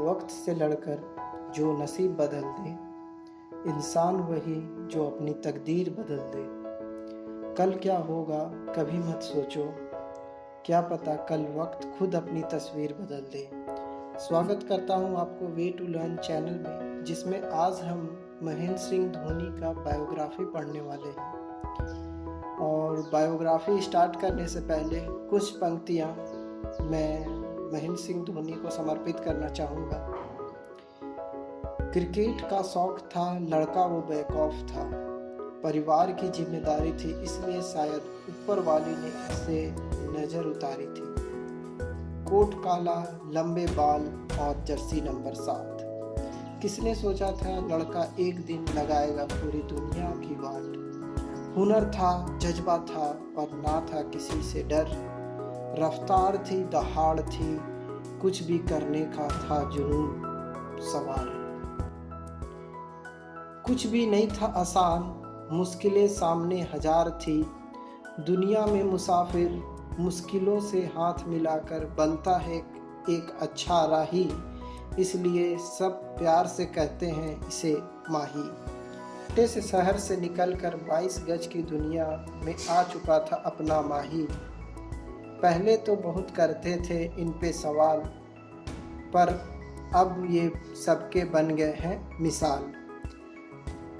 वक्त से लड़कर जो नसीब बदल दे, इंसान वही जो अपनी तकदीर बदल दे। कल क्या होगा कभी मत सोचो, क्या पता कल वक्त खुद अपनी तस्वीर बदल दे। स्वागत करता हूं आपको वे टू लर्न चैनल में, जिसमें आज हम महेंद्र सिंह धोनी का बायोग्राफी पढ़ने वाले हैं। और बायोग्राफी स्टार्ट करने से पहले कुछ पंक्तियां मैं महेंद्र सिंह धोनी को समर्पित करना चाहूँगा। क्रिकेट का शौक था, लड़का वो बैकऑफ था, परिवार की जिम्मेदारी थी, इसलिए शायद ऊपर वाले ने इसे नजर उतारी थी। कोट काला, लंबे बाल और जर्सी नंबर 7। किसने सोचा था लड़का एक दिन लगाएगा पूरी दुनिया की वाट। हुनर था, जज्बा था और ना था किसी से डर। रफ्तार थी, दहाड़ थी, कुछ भी करने का था जुनून सवार। कुछ भी नहीं था आसान, मुश्किलें सामने हजार थी। दुनिया में मुसाफिर मुश्किलों से हाथ मिलाकर बनता है एक अच्छा राही, इसलिए सब प्यार से कहते हैं इसे माही। छोटे से शहर से निकलकर 22 गज की दुनिया में आ चुका था अपना माही। पहले तो बहुत करते थे इन पे सवाल, पर अब ये सबके बन गए हैं मिसाल।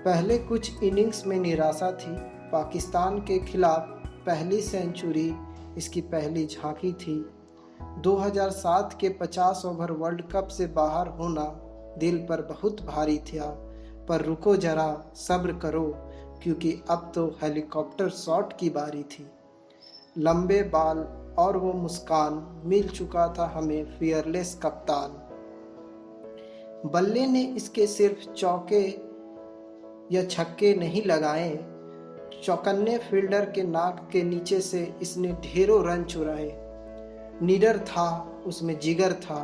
पहले कुछ इनिंग्स में निराशा थी, पाकिस्तान के खिलाफ पहली सेंचुरी इसकी पहली झांकी थी। 2007 के 50 ओवर वर्ल्ड कप से बाहर होना दिल पर बहुत भारी था, पर रुको जरा सब्र करो, क्योंकि अब तो हेलीकॉप्टर शॉट की बारी थी। लंबे बाल और वो मुस्कान, मिल चुका था हमें फियरलेस कप्तान। बल्ले ने इसके सिर्फ चौके या छक्के नहीं लगाए, चौकन्ने फील्डर के नाक के नीचे से इसने ढेरों रन चुराए। निडर था, उसमें जिगर था,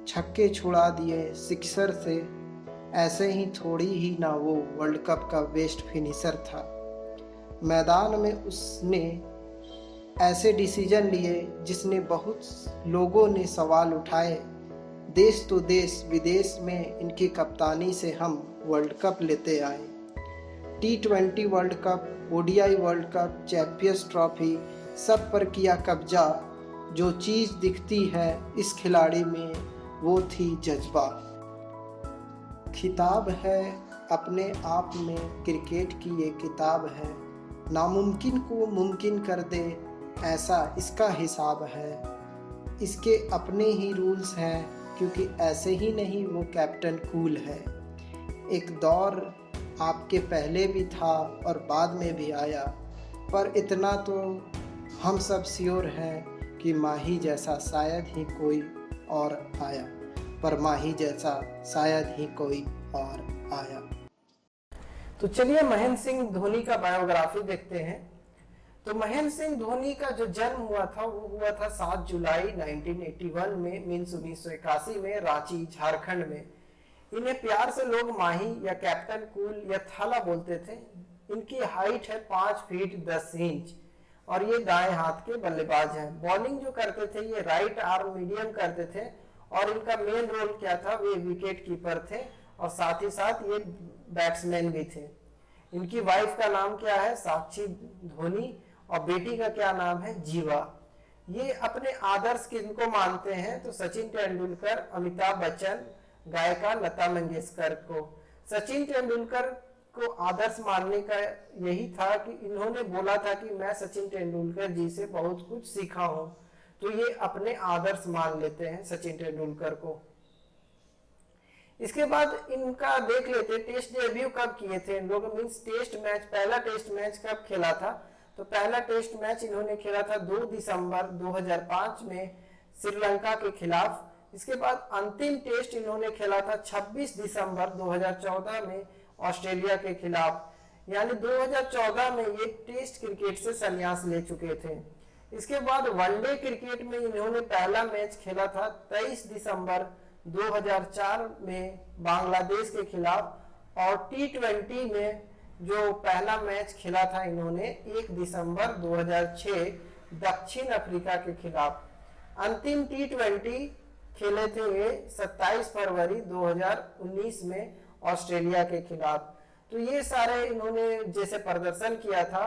छक्के छुड़ा दिए सिक्सर से, ऐसे ही थोड़ी ही ना वो वर्ल्ड कप का बेस्ट फिनिशर था। मैदान में उसने ऐसे डिसीजन लिए जिसने बहुत लोगों ने सवाल उठाए। देश तो देश विदेश में इनकी कप्तानी से हम वर्ल्ड कप लेते आए। T20 world cup, ODI world cup, champions trophy, सब पर किया कब्जा। जो चीज़ दिखती है इस खिलाड़ी में वो थी जज्बा। खिताब है अपने आप में, क्रिकेट की ये किताब है, नामुमकिन को मुमकिन कर दे ऐसा इसका हिसाब है। इसके अपने ही रूल्स हैं, क्योंकि ऐसे ही नहीं वो कैप्टन कूल है। एक दौर आपके पहले भी था और बाद में भी आया, पर इतना तो हम सब श्योर हैं कि माही जैसा शायद ही कोई और आया, पर माही जैसा शायद ही कोई और आया। तो चलिए महेंद्र सिंह धोनी का बायोग्राफी देखते हैं। तो महेंद्र सिंह धोनी का जो जन्म हुआ था वो हुआ था 7 जुलाई 1981 में, मीन्स 1981 में, रांची झारखंड में। इन्हें प्यार से लोग माही या कैप्टन कूल या थाला बोलते थे। इनकी हाइट है 5 फीट 10 इंच और ये दाएं हाथ के बल्लेबाज हैं। बॉलिंग जो करते थे ये राइट आर्म मीडियम करते थे और इनका मेन रोल क्या था, वे विकेट कीपर थे और साथ ही साथ ये बैट्समैन भी थे। इनकी वाइफ का नाम क्या है, साक्षी धोनी, और बेटी का क्या नाम है, जीवा। ये अपने आदर्श किनको मानते हैं, तो सचिन तेंदुलकर, अमिताभ बच्चन, गायिका लता मंगेशकर को। सचिन तेंदुलकर को आदर्श मानने का यही था कि इन्होंने बोला था कि मैं सचिन तेंदुलकर जी से बहुत कुछ सीखा हूं, तो ये अपने आदर्श मान लेते हैं सचिन तेंदुलकर को। इसके बाद इनका देख लेते टेस्ट डेब्यू कब किए थे इन लोग, मीन्स टेस्ट मैच, पहला टेस्ट मैच कब खेला था। तो पहला टेस्ट मैच इन्होंने खेला था 2 दिसंबर 2005 में श्रीलंका के खिलाफ। इसके बाद अंतिम टेस्ट इन्होंने खेला था 26 दिसंबर 2014 में ऑस्ट्रेलिया के खिलाफ। यानी 2014 में ये टेस्ट क्रिकेट से संन्यास ले चुके थे। इसके बाद वनडे क्रिकेट में इन्होंने पहला मैच खेला था 23 दिसंबर 2004 में बांग्लादेश के खिलाफ और T20 में जो पहला मैच खेला था इन्होंने 1 दिसंबर 2006 दक्षिण अफ्रीका के खिलाफ। अंतिम T20 खेले थे ये 27 फरवरी 2019 में ऑस्ट्रेलिया के खिलाफ। तो ये सारे इन्होंने जैसे प्रदर्शन किया था।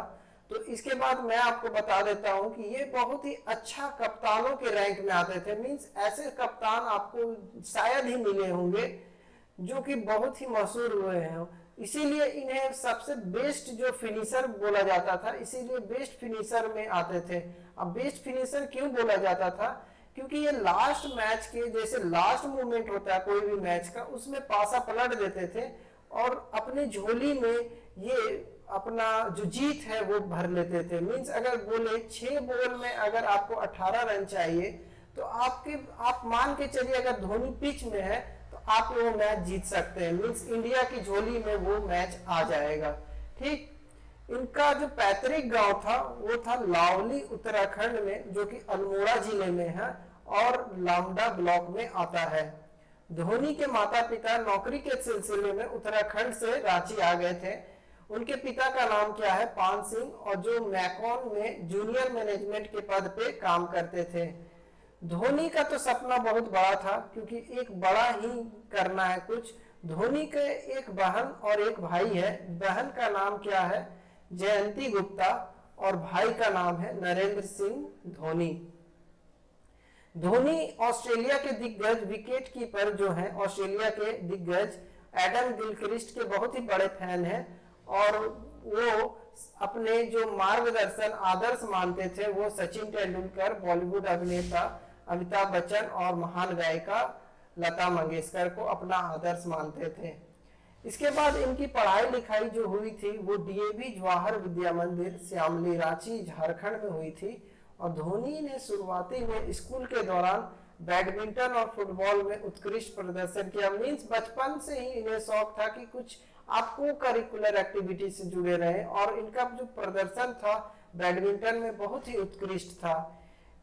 तो इसके बाद मैं आपको बता देता हूं कि ये बहुत ही अच्छा कप्तानों के रैंक में आते थे। मींस ऐसे कप्तान आपको शायद ही मिले होंगे जो कि बहुत ही मशहूर हुए हैं, इसीलिए इन्हें सबसे बेस्ट जो फिनिशर बोला जाता था, इसीलिए बेस्ट फिनिशर में आते थे। अब बेस्ट फिनिशर क्यों बोला जाता था? क्योंकि ये लास्ट मैच के जैसे लास्ट मूवमेंट होता है कोई भी मैच का, उसमें पासा पलट देते थे और अपने झोली में ये अपना जो जीत है वो भर लेते थे। मींस अगर बोले 6 बॉल में अगर आपको 18 रन चाहिए तो आप मान के चलिए अगर धोनी पिच में है तो आप वो मैच जीत सकते हैं। मींस इंडिया की झोली में वो मैच आ जाएगा। ठीक, इनका जो पैतृक गांव था वो था लावली उत्तराखंड में, जो कि अल्मोड़ा जिले में है और लामडा ब्लॉक में आता है। धोनी के माता पिता नौकरी के सिलसिले में उत्तराखंड से रांची आ गए थे। उनके पिता का नाम क्या है? पान सिंह, और जो मैकॉन में जूनियर मैनेजमेंट के पद पे काम करते थे। धोनी का तो सपना बहुत बड़ा था क्योंकि एक बड़ा ही करना है कुछ। धोनी के एक बहन और एक भाई है। बहन का नाम क्या है? जयंती गुप्ता, और भाई का नाम है नरेंद्र सिंह धोनी। धोनी ऑस्ट्रेलिया के दिग्गज विकेट कीपर जो हैं, ऑस्ट्रेलिया के दिग्गज एडम गिलक्रिस्ट के बहुत ही बड़े फैन हैं और वो अपने जो मार्गदर्शन आदर्श मानते थे वो सचिन तेंदुलकर, बॉलीवुड अभिनेता अमिताभ बच्चन और महान गायिका लता मंगेशकर को अपना आदर्श मानते थे। इसके बाद इनकी पढ़ाई लिखाई जो हुई थी वो डीएवी जवाहर विद्या मंदिर, श्यामली, रांची, झारखंड में हुई थी। और धोनी ने शुरुआती में स्कूल के दौरान बैडमिंटन और फुटबॉल में उत्कृष्ट प्रदर्शन किया। मींस बचपन से ही इन्हें शौक था कि कुछ आपको करिकुलर एक्टिविटी से जुड़े रहे, और इनका जो प्रदर्शन था बैडमिंटन में बहुत ही उत्कृष्ट था।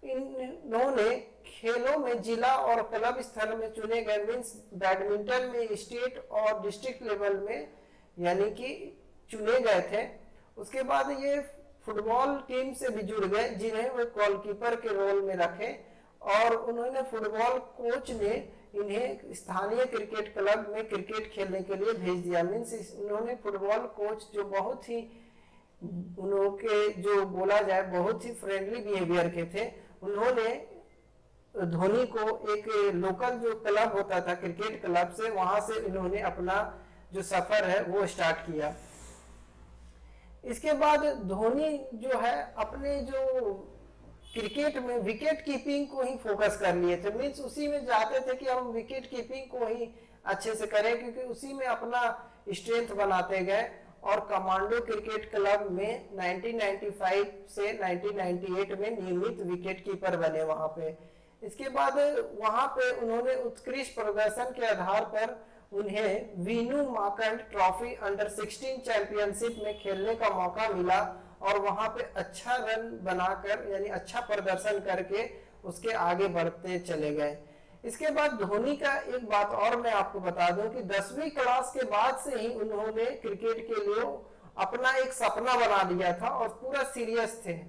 इन्होंने खेलों में जिला और क्लब स्तर में चुने गए। मींस बैडमिंटन में स्टेट और डिस्ट्रिक्ट लेवल में यानी कि चुने गए थे। उसके बाद ये फुटबॉल टीम से भी जुड़ गए जिन्हें वो गोलकीपर के रोल में रखे, और उन्होंने फुटबॉल कोच ने इन्हें स्थानीय क्रिकेट क्लब में क्रिकेट खेलने के लिए भेज दिया। मीन्स उन्होंने फुटबॉल कोच जो बहुत ही उनके जो बोला जाए बहुत ही फ्रेंडली बिहेवियर के थे, उन्होंने धोनी को एक लोकल जो क्लब होता था क्रिकेट क्लब से, वहां से इन्होंने अपना जो सफर है वो स्टार्ट किया। इसके बाद धोनी जो है अपने जो क्रिकेट में विकेट कीपिंग को ही फोकस कर लिए थे। मीन्स उसी में जाते थे कि हम विकेट कीपिंग को ही अच्छे से करें, क्योंकि उसी में अपना स्ट्रेंथ बनाते गए। और कमांडो क्रिकेट क्लब में 1995 से 1998 में नियमित विकेट कीपर बने वहां पे। इसके बाद वहां पे उन्होंने उत्कृष्ट प्रदर्शन के आधार पर उन्हें Vinoo Mankad trophy under 16 championship में खेलने का मौका मिला, और वहां पे अच्छा रन बनाकर यानी अच्छा प्रदर्शन करके उसके आगे बढ़ते चले गए। इसके बाद धोनी का एक बात और मैं आपको बता दूं कि 10वीं क्लास के बाद से ही उन्होंने क्रिकेट के लिए अपना एक सपना बना लिया था और पूरा सीरियस थे।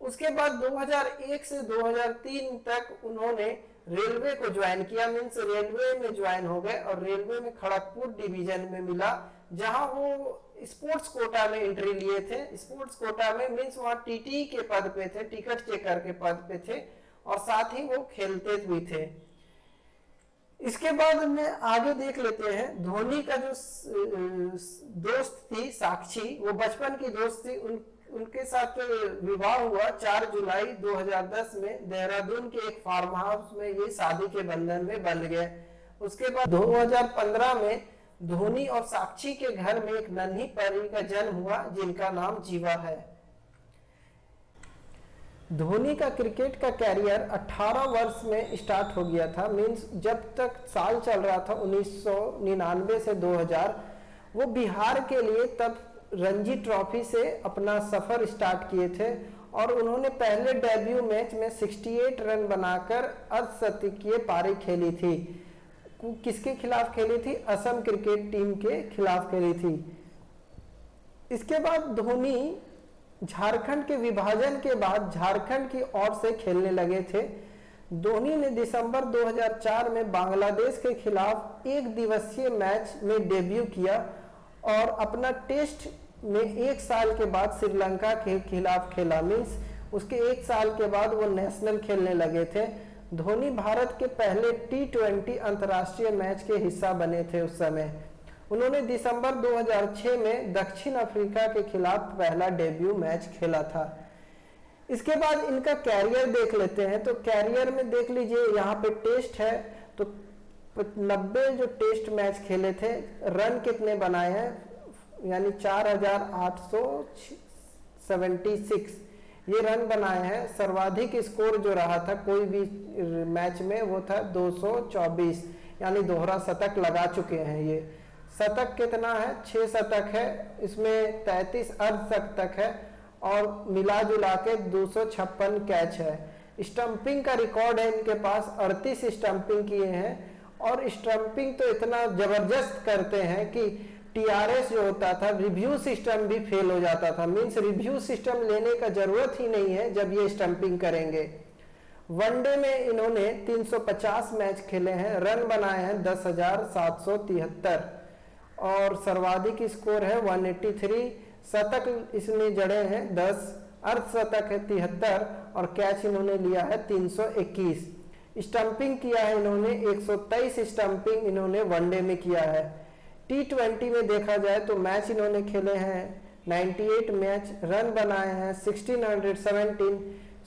उसके बाद 2001 से 2003 तक उन्होंने रेलवे को ज्वाइन किया। मीन्स रेलवे में ज्वाइन हो गए और रेलवे में खड़गपुर डिवीजन में मिला, जहां वो स्पोर्ट्स कोटा में एंट्री लिए थे। स्पोर्ट्स कोटा में मीन्स वहां टीटी के पद पे थे, टिकट चेकर के पद पे थे, और साथ ही वो खेलते भी थे। इसके बाद में आगे देख लेते हैं धोनी का जो दोस्त थी साक्षी, वो बचपन की दोस्त थी। उनके साथ विवाह हुआ 4 जुलाई 2010 में देहरादून के एक फार्म हाउस में, ये शादी के बंधन में बंध गए। उसके बाद 2015 में धोनी और साक्षी के घर में एक नन्ही परी का जन्म हुआ जिनका नाम जीवा है। धोनी का क्रिकेट का कैरियर 18 वर्ष में स्टार्ट हो गया था। मींस जब तक साल चल रहा था 1999 से 2000, वो बिहार के लिए तब रणजी ट्रॉफी से अपना सफर स्टार्ट किए थे, और उन्होंने पहले डेब्यू मैच में 68 रन बनाकर अर्धशतकीय पारी खेली थी। किसके खिलाफ खेली थी? असम क्रिकेट टीम के खिलाफ खेली थी। इसके बाद धोनी झारखंड के विभाजन के बाद झारखंड की ओर से खेलने लगे थे। धोनी ने दिसंबर 2004 में बांग्लादेश के खिलाफ एक दिवसीय मैच में डेब्यू किया और अपना टेस्ट में 1 साल के बाद श्रीलंका के खिलाफ खेला। मीन्स उसके 1 साल के बाद वो नेशनल खेलने लगे थे। धोनी भारत के पहले T20 अंतर्राष्ट्रीय मैच के हिस्सा बने थे उस समय। उन्होंने दिसंबर 2006 में दक्षिण अफ्रीका के खिलाफ पहला डेब्यू मैच खेला था। इसके बाद इनका कैरियर देख लेते हैं। तो कैरियर में देख लीजिए, यहाँ पे टेस्ट है तो 90 जो टेस्ट मैच खेले थे, रन कितने बनाए हैं, यानी 4876 ये रन बनाए हैं। सर्वाधिक स्कोर जो रहा था कोई भी मैच में वो था 224, यानी दोहरा शतक लगा चुके हैं। ये शतक कितना है, 6 शतक है, इसमें 33 अर्धशतक है और मिला जुला के 256 कैच है। स्टंपिंग का रिकॉर्ड है इनके पास, 38 स्टंपिंग किए हैं और स्टंपिंग तो इतना जबरदस्त करते हैं कि TRS जो होता था, रिव्यू सिस्टम भी फेल हो जाता था। मींस रिव्यू सिस्टम लेने का जरूरत ही नहीं है जब ये स्टंपिंग करेंगे। वनडे में इन्होंने 350 मैच खेले हैं, रन बनाए हैं 10,773 और सर्वाधिक स्कोर है 183। शतक इसमें जड़े हैं 10, अर्धशतक है 73 और कैच इन्होंने लिया है 321। स्टंपिंग किया है इन्होंने 123 स्टंपिंग इन्होंने वनडे में किया है। T20 में देखा जाए तो मैच इन्होंने खेले हैं 98 मैच, रन बनाए हैं 1617,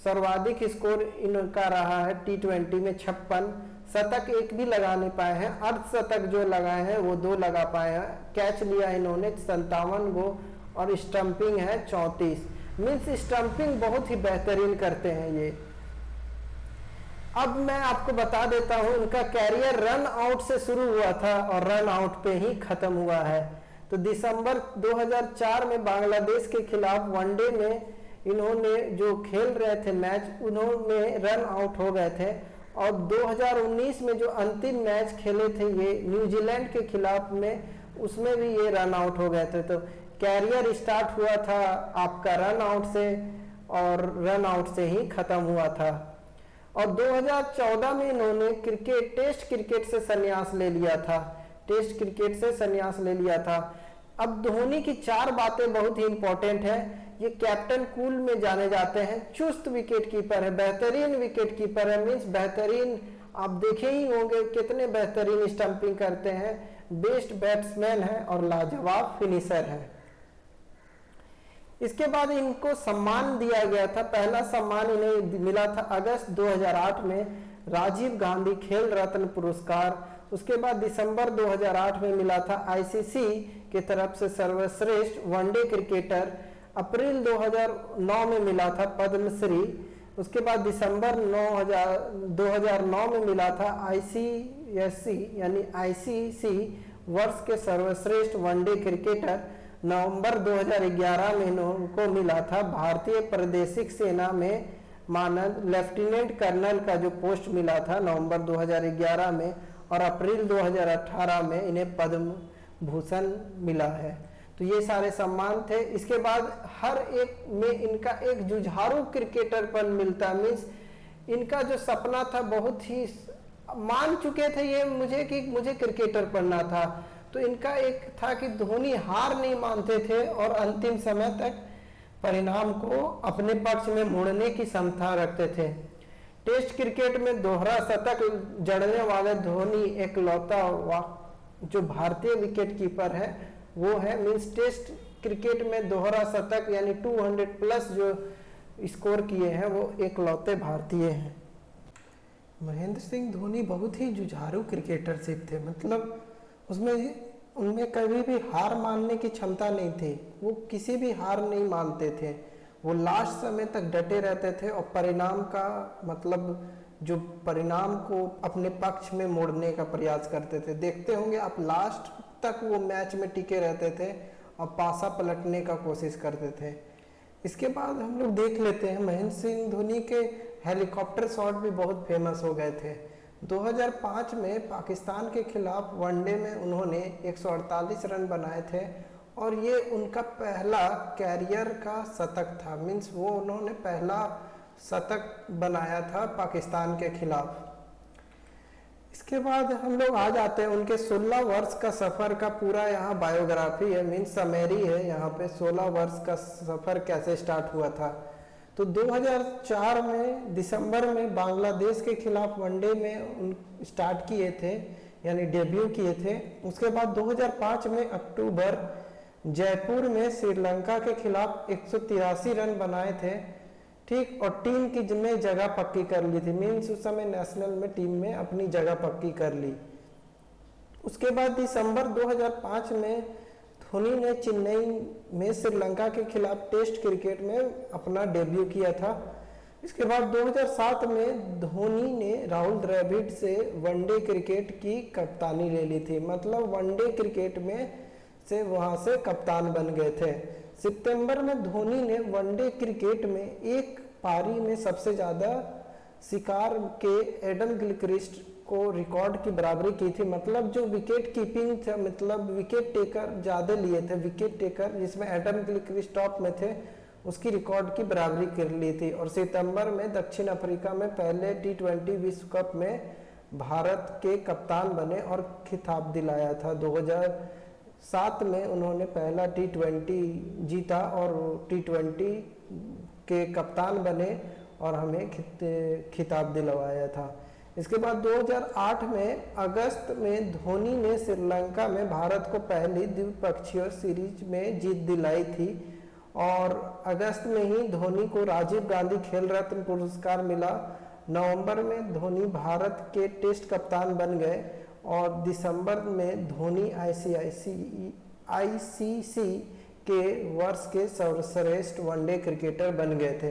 सर्वाधिक स्कोर इनका रहा है T20 में 56। शतक एक भी लगा नहीं पाए हैं, अर्धशतक जो लगाए हैं वो 2 लगा पाए हैं। कैच लिया इन्होंने 57 गो और स्टंपिंग है 34। मीन्स स्टंपिंग बहुत ही बेहतरीन करते हैं ये। अब मैं आपको बता देता हूं, उनका कैरियर रन आउट से शुरू हुआ था और रन आउट पे ही खत्म हुआ है। तो दिसंबर 2004 में बांग्लादेश के खिलाफ वनडे में इन्होंने जो खेल रहे थे मैच, उन्होंने रन आउट हो गए थे और 2019 में जो अंतिम मैच खेले थे ये न्यूजीलैंड के खिलाफ में, उसमें भी ये रन आउट हो गए थे। तो कैरियर स्टार्ट हुआ था आपका रन आउट से और रन आउट से ही खत्म हुआ था। और 2014 में इन्होंने टेस्ट क्रिकेट से संन्यास ले लिया था। टेस्ट क्रिकेट से संन्यास ले लिया था। अब धोनी की 4 बातें बहुत ही इंपॉर्टेंट है। ये कैप्टन कूल में जाने जाते हैं, चुस्त विकेट कीपर है, बेहतरीन विकेट कीपर है। मीन्स बेहतरीन, आप देखे ही होंगे कितने बेहतरीन स्टंपिंग करते हैं, बेस्ट बैट्समैन है और लाजवाब फिनिशर है। इसके बाद इनको सम्मान दिया गया था। पहला सम्मान इन्हें मिला था अगस्त 2008 में, राजीव गांधी खेल रत्न पुरस्कार। उसके बाद दिसंबर 2008 में मिला था ICC की तरफ से सर्वश्रेष्ठ वनडे क्रिकेटर। अप्रैल 2009 में मिला था पद्मश्री। उसके बाद दिसंबर 2009 में मिला था ICSC यानी ICC वर्ष के सर्वश्रेष्ठ वनडे क्रिकेटर। नवंबर 2011 में इनको मिला था भारतीय प्रादेशिक सेना में मानद लेफ्टिनेंट कर्नल का जो पोस्ट मिला था नवंबर 2011 में, और अप्रैल 2018 में इन्हें पद्म भूषण मिला है। तो ये सारे सम्मान थे। इसके बाद हर एक में इनका एक जुझारू क्रिकेटरपन मिलता। मीन्स इनका जो सपना था, बहुत ही मान चुके थे ये मुझे कि मुझे क्रिकेटर बनना था। तो इनका एक था कि धोनी हार नहीं मानते थे और अंतिम समय तक परिणाम को अपने पक्ष में मोड़ने की क्षमता रखते थे। टेस्ट क्रिकेट में दोहरा शतक जड़ने वाले धोनी एकलौता जो भारतीय विकेट कीपर है वो है। मींस टेस्ट क्रिकेट में दोहरा शतक यानी 200 प्लस जो स्कोर किए हैं वो एकलौते भारतीय हैं। महेंद्र सिंह धोनी बहुत ही जुझारू क्रिकेटरशिप थे। मतलब उनमें कभी भी हार मानने की क्षमता नहीं थी। वो किसी भी हार नहीं मानते थे। वो लास्ट समय तक डटे रहते थे और परिणाम का मतलब जो परिणाम को अपने पक्ष में मोड़ने का प्रयास करते थे। देखते होंगे आप, लास्ट तक वो मैच में टिके रहते थे और पासा पलटने का कोशिश करते थे। इसके बाद हम लोग देख लेते हैं महेंद्र सिंह धोनी के हेलीकॉप्टर शॉट भी बहुत फेमस हो गए थे। 2005 में पाकिस्तान के खिलाफ वनडे में उन्होंने 148 रन बनाए थे और ये उनका पहला कैरियर का शतक था। मीन्स वो उन्होंने पहला शतक बनाया था पाकिस्तान के खिलाफ। इसके बाद हम लोग आ जाते हैं उनके 16 वर्ष का सफ़र का पूरा यहाँ बायोग्राफी है, मीन्स समरी है यहाँ पे 16 वर्ष का सफ़र कैसे स्टार्ट हुआ था। तो 2004 में दिसंबर में बांग्लादेश के खिलाफ वनडे में उन स्टार्ट किए थे, यानी डेब्यू किए थे। उसके बाद 2005 में अक्टूबर जयपुर में श्रीलंका के खिलाफ 183 रन बनाए थे, ठीक, और टीम की में जगह पक्की कर ली थी, मीन्स उस समय नेशनल में टीम में अपनी जगह पक्की कर ली। उसके बाद दिसंबर 2005 में धोनी ने चेन्नई में श्रीलंका के खिलाफ टेस्ट क्रिकेट में अपना डेब्यू किया था। इसके बाद 2007 में धोनी ने राहुल द्रविड़ से वनडे क्रिकेट की कप्तानी ले ली थी, मतलब वनडे क्रिकेट में से वहां से कप्तान बन गए थे। सितंबर में धोनी ने वनडे क्रिकेट में एक पारी में सबसे ज़्यादा शिकार के एडम गिलक्रिस्ट को रिकॉर्ड की बराबरी की थी, मतलब जो विकेट कीपिंग था, मतलब विकेट टेकर ज़्यादा लिए थे, विकेट टेकर जिसमें एडम गिलक्रिस्ट टॉप में थे, उसकी रिकॉर्ड की बराबरी कर ली थी। और सितंबर में दक्षिण अफ्रीका में पहले T20 विश्व कप में भारत के कप्तान बने और खिताब दिलाया था। 2007 में उन्होंने पहला T20 जीता और T20 के कप्तान बने और हमें खिताब दिलवाया था। इसके बाद 2008 में अगस्त में धोनी ने श्रीलंका में भारत को पहली द्विपक्षीय सीरीज में जीत दिलाई थी और अगस्त में ही धोनी को राजीव गांधी खेल रत्न पुरस्कार मिला। नवंबर में धोनी भारत के टेस्ट कप्तान बन गए और दिसंबर में धोनी आईसीसी के वर्ष के सर्वश्रेष्ठ वनडे क्रिकेटर बन गए थे,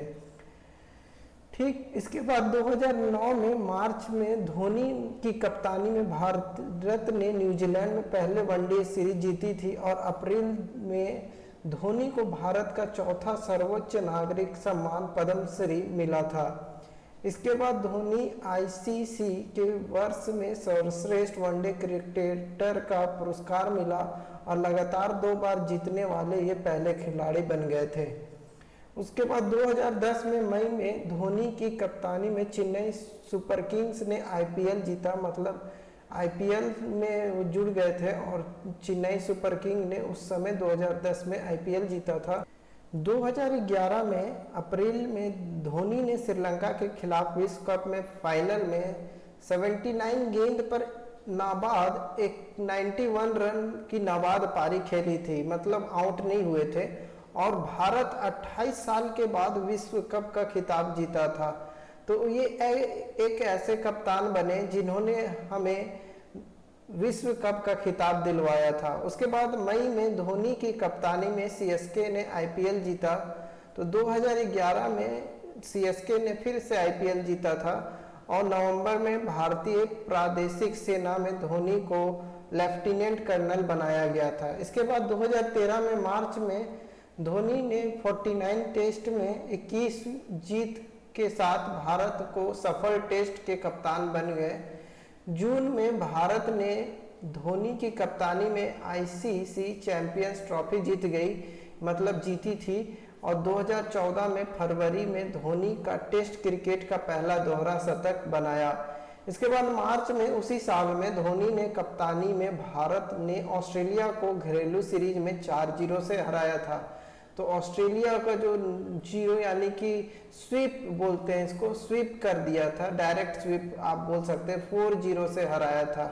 ठीक। इसके बाद 2009 में मार्च में धोनी की कप्तानी में भारत ने न्यूजीलैंड में पहले वनडे सीरीज जीती थी और अप्रैल में धोनी को भारत का चौथा सर्वोच्च नागरिक सम्मान पद्मश्री मिला था। इसके बाद धोनी आईसीसी के वर्ष में सर्वश्रेष्ठ वनडे क्रिकेटर का पुरस्कार मिला और लगातार 2 बार जीतने वाले ये पहले खिलाड़ी बन गए थे। उसके बाद 2010 में मई में धोनी की कप्तानी में चेन्नई सुपर किंग्स ने आईपीएल जीता, मतलब आईपीएल में वो जुड़ गए थे और चेन्नई सुपर किंग ने उस समय 2010 में आईपीएल जीता था। 2011 में अप्रैल में धोनी ने श्रीलंका के खिलाफ विश्व कप में फाइनल में 79 गेंद पर नाबाद एक 91 रन की नाबाद पारी खेली थी, मतलब आउट नहीं हुए थे और भारत 28 साल के बाद विश्व कप का खिताब जीता था। तो ये एक ऐसे कप्तान बने जिन्होंने हमें विश्व कप का खिताब दिलवाया था। उसके बाद मई में धोनी की कप्तानी में सीएसके ने आईपीएल जीता। तो 2011 में सीएसके ने फिर से आईपीएल जीता था और नवंबर में भारतीय प्रादेशिक सेना में धोनी को लेफ्टिनेंट कर्नल बनाया गया था। इसके बाद 2013 में मार्च में धोनी ने 49 टेस्ट में 21 जीत के साथ भारत को सफल टेस्ट के कप्तान बन गए। जून में भारत ने धोनी की कप्तानी में आईसीसी चैंपियंस ट्रॉफी जीत गई, मतलब जीती थी। और 2014 में फरवरी में धोनी का टेस्ट क्रिकेट का पहला दोहरा शतक बनाया। इसके बाद मार्च में उसी साल में धोनी ने कप्तानी में भारत ने ऑस्ट्रेलिया को घरेलू सीरीज में 4-0 से हराया था। तो ऑस्ट्रेलिया का जो 0 यानी कि स्वीप बोलते हैं इसको, स्वीप कर दिया था, डायरेक्ट स्वीप आप बोल सकते हैं, 4-0 से हराया था।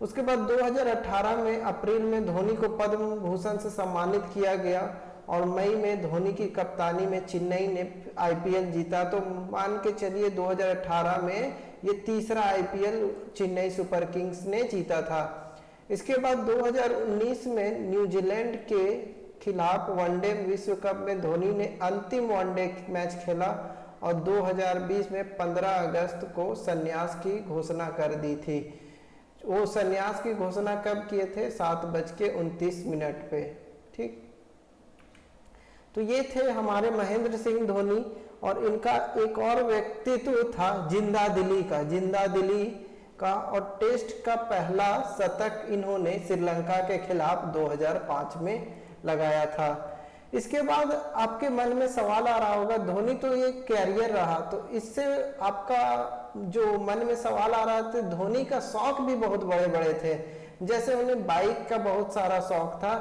उसके बाद 2018 में अप्रैल में धोनी को पद्म भूषण से सम्मानित किया गया और मई में धोनी की कप्तानी में चेन्नई ने आईपीएल जीता। तो मान के चलिए 2018 में ये तीसरा आईपीएल चेन्नई सुपर किंग्स ने जीता था। इसके बाद 2019 में न्यूजीलैंड के खिलाफ वनडे विश्व कप में धोनी ने अंतिम वनडे मैच खेला और 2020 में 15 अगस्त को संन्यास की घोषणा कर दी थी। वो संन्यास की घोषणा कब किए थे? 7:29 पे, ठीक। तो ये थे हमारे महेंद्र सिंह धोनी और इनका एक और व्यक्तित्व था जिंदा दिली का और टेस्ट का पहला शतक इन्होंने श्रीलंका के खिलाफ 2005 में लगाया था। इसके बाद आपके मन में सवाल आ रहा होगा, धोनी तो ये कैरियर रहा, तो इससे आपका जो मन में सवाल आ रहा था, धोनी का शौक भी बहुत बड़े बड़े थे। जैसे उन्हें बाइक का बहुत सारा शौक था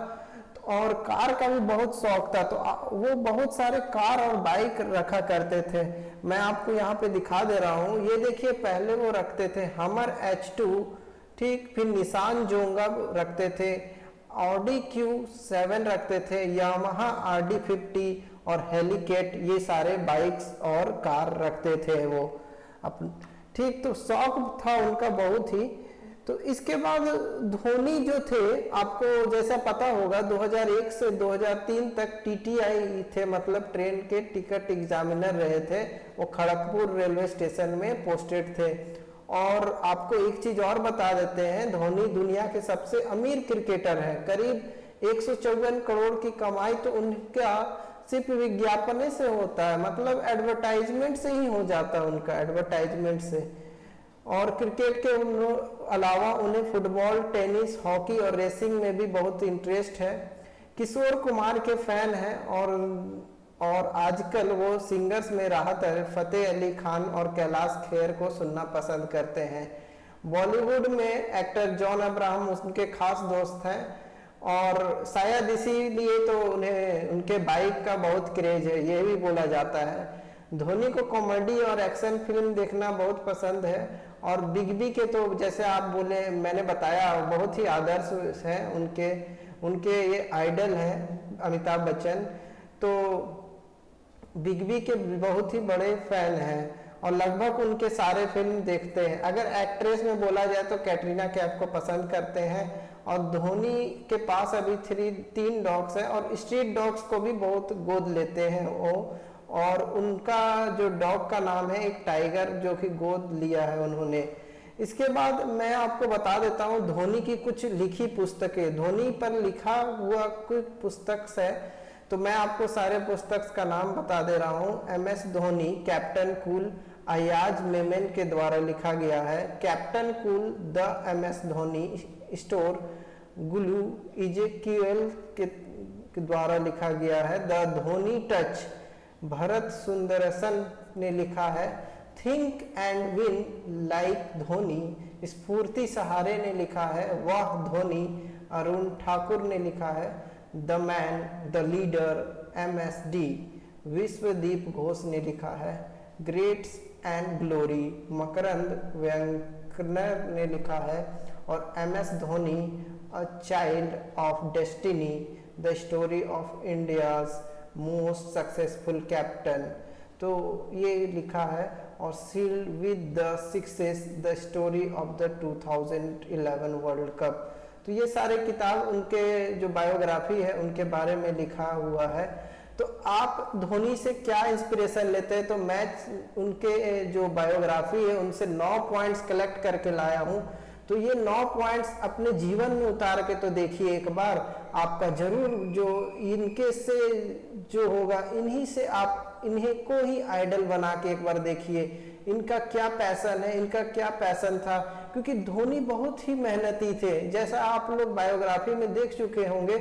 और कार का भी बहुत शौक था, तो वो बहुत सारे कार और बाइक रखा करते थे। मैं आपको यहाँ पे दिखा दे रहा हूँ, ये देखिए, पहले वो रखते थे हमर H2, ठीक, फिर निसान जोंगा रखते थे, ऑडी Q7 रखते थे, यामाहा RD50 और हेलिकेट, ये सारे बाइक्स और कार रखते थे वो अपन, ठीक। तो शौक था उनका बहुत ही। तो इसके बाद धोनी जो थे, आपको जैसा पता होगा 2001 से 2003 तक TTI थे, मतलब ट्रेन के टिकट एग्जामिनर रहे थे। वो खड़गपुर रेलवे स्टेशन में पोस्टेड थे। और आपको एक चीज और बता देते हैं, धोनी दुनिया के सबसे अमीर क्रिकेटर हैं। करीब 154 करोड़ की कमाई तो उनका सिर्फ विज्ञापन से होता है, मतलब एडवर्टाइजमेंट से ही हो जाता है उनका, एडवर्टाइजमेंट से। और क्रिकेट के अलावा उन्हें फुटबॉल, टेनिस, हॉकी और रेसिंग में भी बहुत इंटरेस्ट है। किशोर कुमार के फैन हैं और आजकल वो सिंगर्स में राहत फतेह अली खान और कैलाश खेर को सुनना पसंद करते हैं। बॉलीवुड में एक्टर जॉन अब्राहम उनके खास दोस्त हैं और शायद इसीलिए तो उन्हें उनके बाइक का बहुत क्रेज है, ये भी बोला जाता है। धोनी को कॉमेडी और एक्शन फिल्म देखना बहुत पसंद है और बिग बी के तो जैसे आप बोले, मैंने बताया, बहुत ही आदर्श है उनके ये आइडल हैं अमिताभ बच्चन। तो बिग बी के बहुत ही बड़े फैन हैं और लगभग उनके सारे फिल्म देखते हैं। अगर एक्ट्रेस में बोला जाए तो कैटरीना कैफ को पसंद करते हैं। और धोनी के पास अभी 3 डॉग्स हैं और स्ट्रीट डॉग्स को भी बहुत गोद लेते हैं वो। और उनका जो डॉग का नाम है एक टाइगर, जो कि गोद लिया है उन्होंने। इसके बाद मैं आपको बता देता हूँ धोनी की कुछ लिखी पुस्तकें, धोनी पर लिखा हुआ कुछ पुस्तक है, तो मैं आपको सारे पुस्तक का नाम बता दे रहा हूँ। MS Dhoni, captain cool, Ayaz Memon के द्वारा लिखा गया है। Captain cool, the MS Dhoni store, गुलू इजेक्यूएल के द्वारा लिखा गया है। द धोनी टच, भरत सुंदरसन ने लिखा है। Think and win like Dhoni, स्फूर्ति सहारे ने लिखा है। वाह धोनी, अरुण ठाकुर ने लिखा है। The man, the leader, MSD, Vishwadeep Ghosh ने लिखा है। Greats and glory, Makarand Waingankar ने लिखा है। और MS Dhoni, a child of destiny, the story of India's most successful captain, तो ये लिखा है। और sealed with the success, the story of the 2011 world cup, तो ये सारे किताब उनके जो बायोग्राफी है उनके बारे में लिखा हुआ है। तो आप धोनी से क्या इंस्पिरेशन लेते हैं, तो मैं उनके जो बायोग्राफी है उनसे 9 पॉइंट्स कलेक्ट करके लाया हूँ। तो ये 9 पॉइंट्स अपने जीवन में उतार के तो देखिए एक बार, आपका जरूर जो इनके से जो होगा, इन्हीं से आप इन्हीं को ही आइडल बना के एक बार देखिए इनका क्या पैशन है, इनका क्या पैशन था। क्योंकि धोनी बहुत ही मेहनती थे, जैसा आप लोग बायोग्राफी में देख चुके होंगे,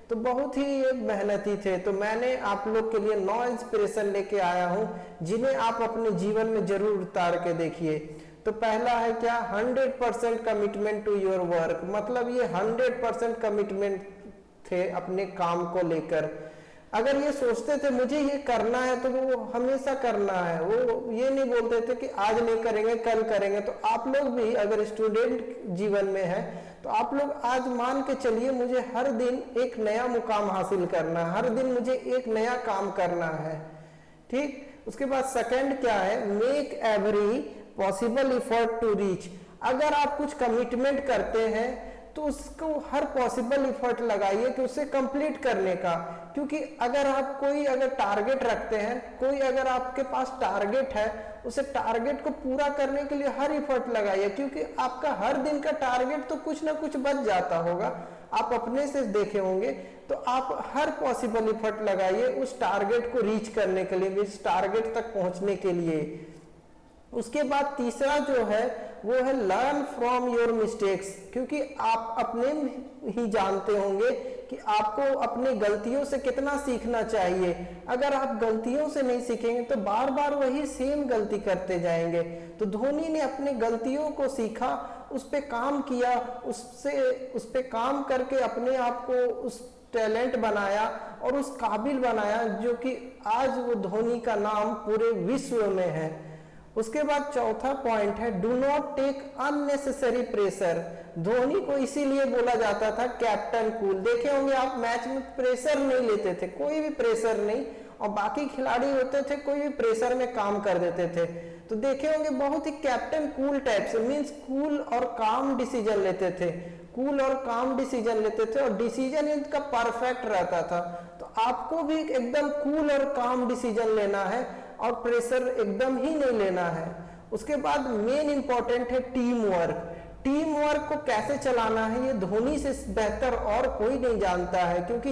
तो बहुत ही मेहनती थे। तो मैंने आप लोग के लिए 9 इंस्पिरेशन लेके आया हूँ जिन्हें आप अपने जीवन में जरूर उतार के देखिए। तो पहला है क्या, 100% कमिटमेंट टू योर वर्क, मतलब ये 100% कमिटमेंट थे अपने काम को लेकर। अगर ये सोचते थे मुझे ये करना है तो वो हमेशा करना है, वो ये नहीं बोलते थे कि आज नहीं करेंगे कल करेंगे। तो आप लोग भी अगर स्टूडेंट जीवन में है तो आप लोग आज मान के चलिए मुझे हर दिन एक नया मुकाम हासिल करना है, हर दिन मुझे एक नया काम करना है, ठीक। उसके बाद सेकंड क्या है, make every possible effort to reach. अगर आप कुछ कमिटमेंट करते हैं तो उसको हर पॉसिबल एफर्ट लगाइए कि उसे कंप्लीट करने का। क्योंकि अगर आप अगर टारगेट रखते हैं, कोई अगर आपके पास टारगेट है, उसे टारगेट को पूरा करने के लिए हर एफर्ट लगाइए। क्योंकि आपका हर दिन का टारगेट तो कुछ ना कुछ बच जाता होगा, आप अपने से देखे होंगे। तो आप हर पॉसिबल एफर्ट लगाइए उस टारगेट को रीच करने के लिए, उस टारगेट तक पहुंचने के लिए। उसके बाद तीसरा जो है वो है लर्न फ्रॉम योर मिस्टेक्स, क्योंकि आप अपने ही जानते होंगे कि आपको अपनी गलतियों से कितना सीखना चाहिए। अगर आप गलतियों से नहीं सीखेंगे तो बार बार वही सेम गलती करते जाएंगे। तो धोनी ने अपनी गलतियों को सीखा, उस पे काम किया, उस पे काम करके अपने आप को उस टैलेंट बनाया और उस काबिल बनाया जो कि आज वो धोनी का नाम पूरे विश्व में है। उसके बाद चौथा पॉइंट है do not take unnecessary pressure. Dhoni को इसीलिए बोला जाता था कैप्टन कूल। देखे होंगे आप मैच में प्रेशर नहीं लेते थे, कोई भी प्रेशर नहीं, और बाकी खिलाड़ी होते थे कोई भी प्रेशर में काम कर देते थे। तो देखे होंगे बहुत ही कैप्टन कूल टाइप से, मींस कूल और काम डिसीजन लेते थे, कूल और काम डिसीजन लेते थे, और डिसीजन इनका परफेक्ट रहता था। तो आपको भी एकदम कूल और काम डिसीजन लेना है और प्रेशर एकदम ही नहीं लेना है। उसके बाद मेन इंपॉर्टेंट है टीम वर्क। टीम वर्क को कैसे चलाना है ये धोनी से बेहतर और कोई नहीं जानता है, क्योंकि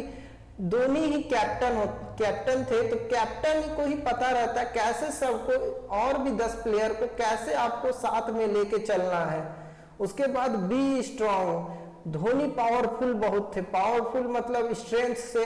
धोनी ही कैप्टन थे, तो कैप्टन को ही पता रहता है कैसे सबको और भी 10 प्लेयर को कैसे आपको साथ में लेके चलना है। उसके बाद बी स्ट्रॉन्ग। धोनी पावरफुल बहुत थे, पावरफुल मतलब स्ट्रेंथ से,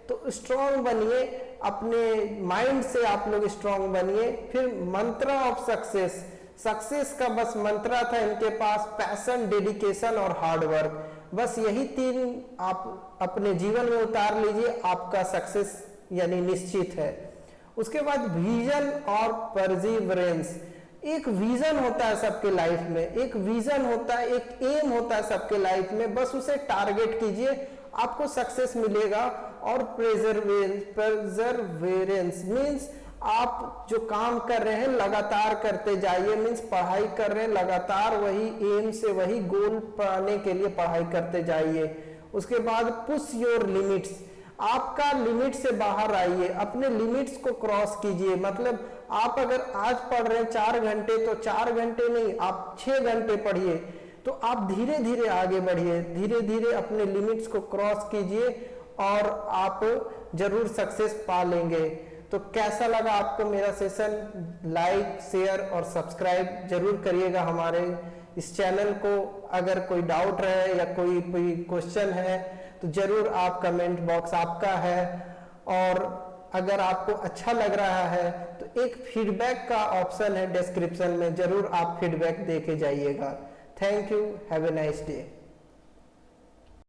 तो स्ट्रॉन्ग बनिए, अपने माइंड से आप लोग स्ट्रॉन्ग बनिए। फिर मंत्रा ऑफ सक्सेस, सक्सेस का बस मंत्रा था इनके पास, पैशन, डेडिकेशन और हार्ड वर्क। बस यही 3 आप अपने जीवन में उतार लीजिए, आपका सक्सेस यानी निश्चित है। उसके बाद विजन और परसिवरेंस। एक विजन होता है सबके लाइफ में, एक विजन होता है, एक एम होता है सबके लाइफ में, बस उसे टारगेट कीजिए, आपको सक्सेस मिलेगा। और परसेवरेंस मीन्स आप जो काम कर रहे हैं लगातार करते जाइए, मीन्स पढ़ाई कर रहे हैं लगातार वही एम से वही गोल पाने के लिए पढ़ाई करते जाइए। उसके बाद पुश योर लिमिट्स, आपका लिमिट से बाहर आइए, अपने लिमिट्स को क्रॉस कीजिए। मतलब आप अगर आज पढ़ रहे हैं 4 घंटे, तो 4 घंटे नहीं आप 6 घंटे पढ़िए, तो आप धीरे धीरे आगे बढ़िए, धीरे धीरे अपने लिमिट्स को क्रॉस कीजिए और आप जरूर सक्सेस पा लेंगे। तो कैसा लगा आपको मेरा सेशन? लाइक, शेयर और सब्सक्राइब जरूर करिएगा हमारे इस चैनल को। अगर कोई डाउट रहे या कोई क्वेश्चन है तो जरूर आप कमेंट बॉक्स आपका है, और अगर आपको अच्छा लग रहा है तो एक फीडबैक का ऑप्शन है डिस्क्रिप्शन में, जरूर आप फीडबैक दे के जाइएगा। Thank you, have a nice day.